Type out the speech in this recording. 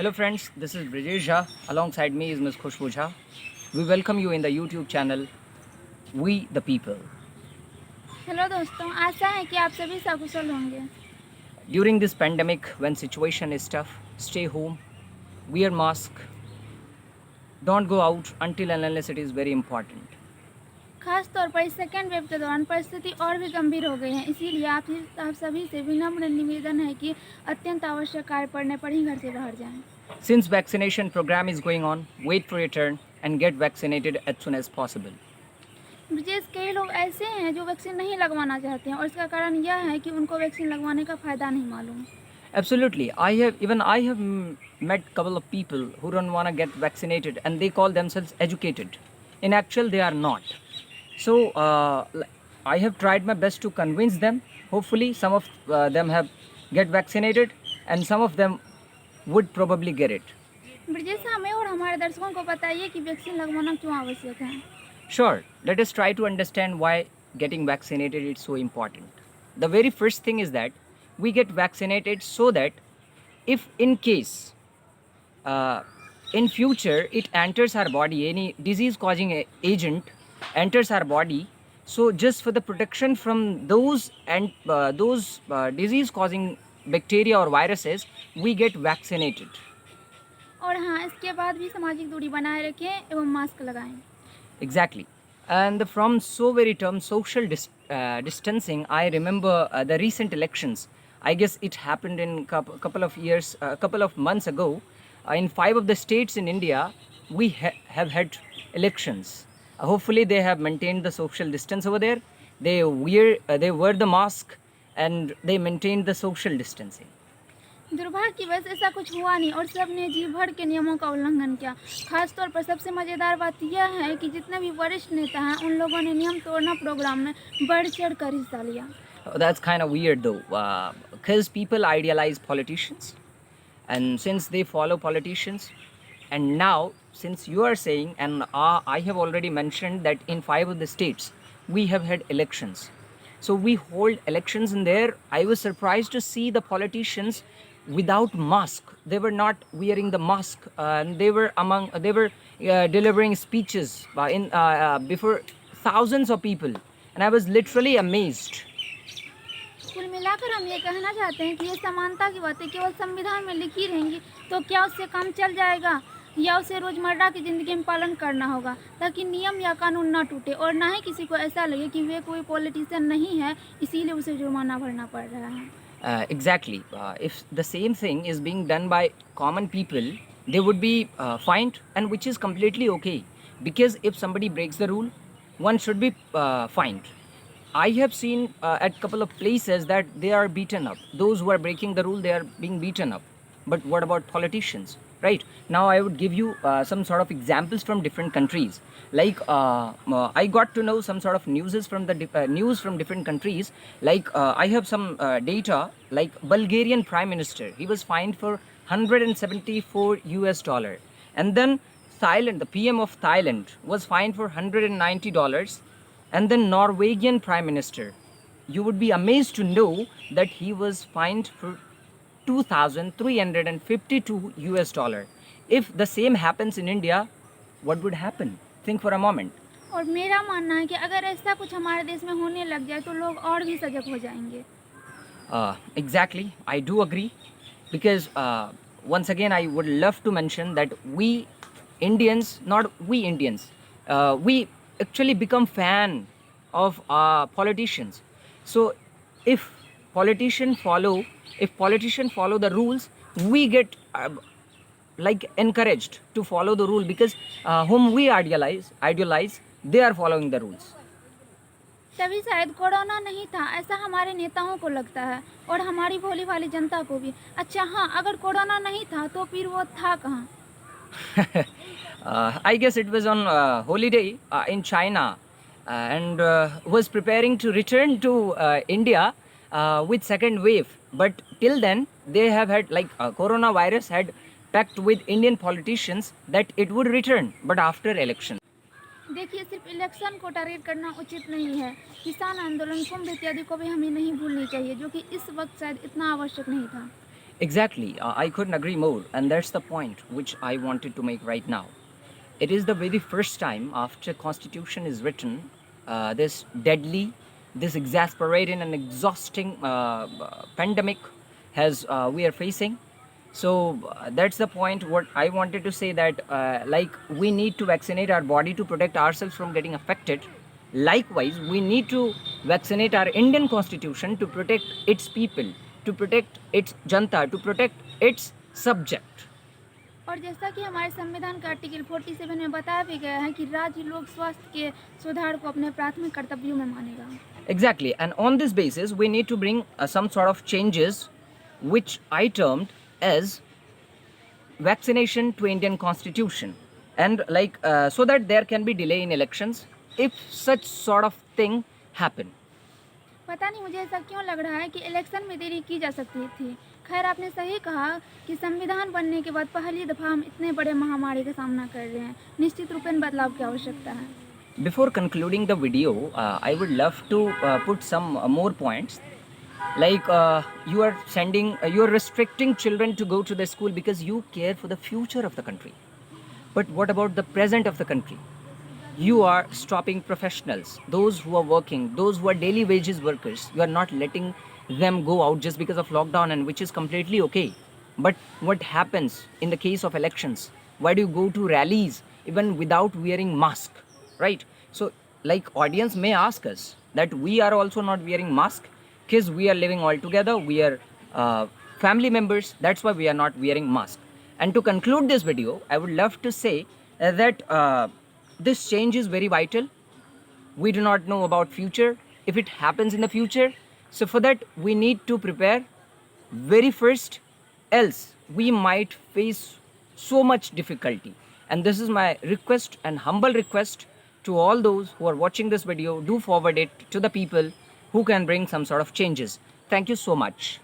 Hello friends, this is Brijesh Jha. Alongside me is Ms. Khushbu Jha. We welcome you in the YouTube channel We the People. Hello दोस्तों, आशा है कि आप सभी सकुशल होंगे। During this pandemic, when situation is tough, stay home, wear mask, don't go out until and unless it is very important. खास तौर पर इस सेकेंड वेव के दौरान परिस्थिति और भी गंभीर हो गई है, इसीलिए आप सभी से विनम्र निवेदन है कि अत्यंत आवश्यक कार्य पड़ने पर ही घर से बाहर जाएं। Since vaccination program is going on, wait for your turn and get vaccinated as soon as possible. Brijesh, कई लोग ऐसे हैं जो वैक्सीन नहीं लगवाना चाहते हैं और इसका कारण यह है कि उनको वैक्सीन लगवाने का फ़ायदा नहीं मालूम। Absolutely. I have met couple of people who don't want to get vaccinated and they call themselves educated. In actual, they are not. So I have tried my best to convince them. Hopefully, some of them have get vaccinated, and some of them would probably get it. Brijesh, हमें और हमारे दर्शकों को बताइए कि vaccine लगवाना क्यों आवश्यक है। Sure, let us try to understand why getting vaccinated is so important. The very first thing is that we get vaccinated so that if in case uh, in future it enters our body, any disease causing agent enters our body, so just for the protection from those disease causing bacteria or viruses, we get vaccinated. और हाँ, इसके बाद भी सामाजिक दूरी बनाए रखें एवं मास्क लगाएं। Exactly. And from so very term social distancing, I remember the recent elections. I guess it happened in couple of years, a couple of months ago. In 5 of the states in India, we have had elections. Hopefully, they have maintained the social distance over there. They wear the mask, and they maintain the social distancing. दुर्भाग्यवश ऐसा कुछ हुआ नहीं और सबने जी भर के नियमों का उल्लंघन किया। खासतौर पर सबसे मज़ेदार बात यह है कि जितने भी वरिष्ठ नेता हैं उन लोगों ने नियम तोड़ना प्रोग्राम में बढ़ चढ़ कर हिस्सा लिया। That's kind of weird though, because people idealize politicians, and since they follow politicians, and now since you are saying, and I have already mentioned that in 5 of the states we have had elections, so we hold elections in there. I was surprised to see the politicians without mask. They were not wearing the mask, and they were delivering speeches before thousands of people, and I was literally amazed. कुल मिलाकर हम ये कहना चाहते हैं कि ये समानता की बातें केवल संविधान में लिखी रहेंगी तो क्या उससे काम चल जाएगा, या उसे रोज़मर्रा की ज़िंदगी में पालन करना होगा ताकि नियम या कानून ना टूटे और ना ही किसी को ऐसा लगे कि वे कोई पॉलिटिशियन नहीं है इसीलिए उसे जुर्माना भरना पड़ रहा है। Exactly. If the same thing is being done by common people, they would be fined, and which is completely okay. Because if somebody breaks the rule, one should be fined. I have seen at couple of places that they are beaten up. Those who are breaking the rule, they are being beaten up. But what about politicians? Right now, I would give you some sort of examples from different countries. Like I got to know some sort of news from different countries. Like I have some data. Like Bulgarian Prime Minister, he was fined for $174, and then Thailand, the PM of Thailand, was fined for $190, and then Norwegian Prime Minister, you would be amazed to know that he was fined for $2,352. If the same happens in India, what would happen? Think for a moment. और मेरा मानना है कि अगर ऐसा कुछ हमारे देश में होने लग जाए तो लोग और भी सजग हो जाएंगे। Exactly, I do agree, because once again I would love to mention that we Indians, not we Indians, we actually become fan of politicians. So if politicians follow the rules, we get like encouraged to follow the rule, because whom we idealize, they are following the rules. तभी शायद corona नहीं था ऐसा हमारे नेताओं को लगता है और हमारी भोली भाली जनता को भी। अच्छा हाँ, अगर कोरोना नहीं था तो फिर वो था कहाँ? I guess it was on holiday in China, and was preparing to return to India with second wave. But till then, they have had, like, coronavirus had pact with Indian politicians that it would return, but after election. देखिए, सिर्फ election को target करना उचित नहीं है। किसान आंदोलन, कुंभ इत्यादि को भी हमें नहीं भूलनी चाहिए, जो कि इस वक्त शायद इतना आवश्यक नहीं था। Exactly. I couldn't agree more. And that's the point which I wanted to make right now. It is the very first time after Constitution is written, this deadly, this exasperating and exhausting pandemic has we are facing. So that's the point. What I wanted to say that like we need to vaccinate our body to protect ourselves from getting affected. Likewise, we need to vaccinate our Indian Constitution to protect its people, to protect its Janata, to protect its subject. और जैसा कि हमारे संविधान का article 47 में बताया भी गया है कि राज्य लोक स्वास्थ्य के सुधार को अपने प्राथमिक कर्तव्यों में मानेगा. Exactly, and on this basis, we need to bring some sort of changes, which I termed as vaccination to Indian Constitution, and like so that there can be delay in elections if such sort of thing happen. पता नहीं मुझे ऐसा क्यों लग रहा है कि election में देरी की जा सकती थी. खैर आपने सही कहा कि संविधान बनने के बाद पहली दफ़ा हम इतने बड़े महामारी का सामना कर रहे हैं. निश्चित रूपेण बदलाव की आवश्यकता है. Before concluding the video, I would love to put some more points. Like you are sending, you are restricting children to go to the school because you care for the future of the country. But what about the present of the country? You are stopping professionals, those who are working, those who are daily wages workers. You are not letting them go out just because of lockdown, and which is completely okay. But what happens in the case of elections? Why do you go to rallies even without wearing mask, right? So like audience may ask us that we are also not wearing mask because we are living all together, we are family members, that's why we are not wearing mask. And to conclude this video, I would love to say that this change is very vital. We do not know about future, if it happens in the future. So for that, we need to prepare very first, else we might face so much difficulty. And this is my request and humble request to all those who are watching this video. Do forward it to the people who can bring some sort of changes. Thank you so much.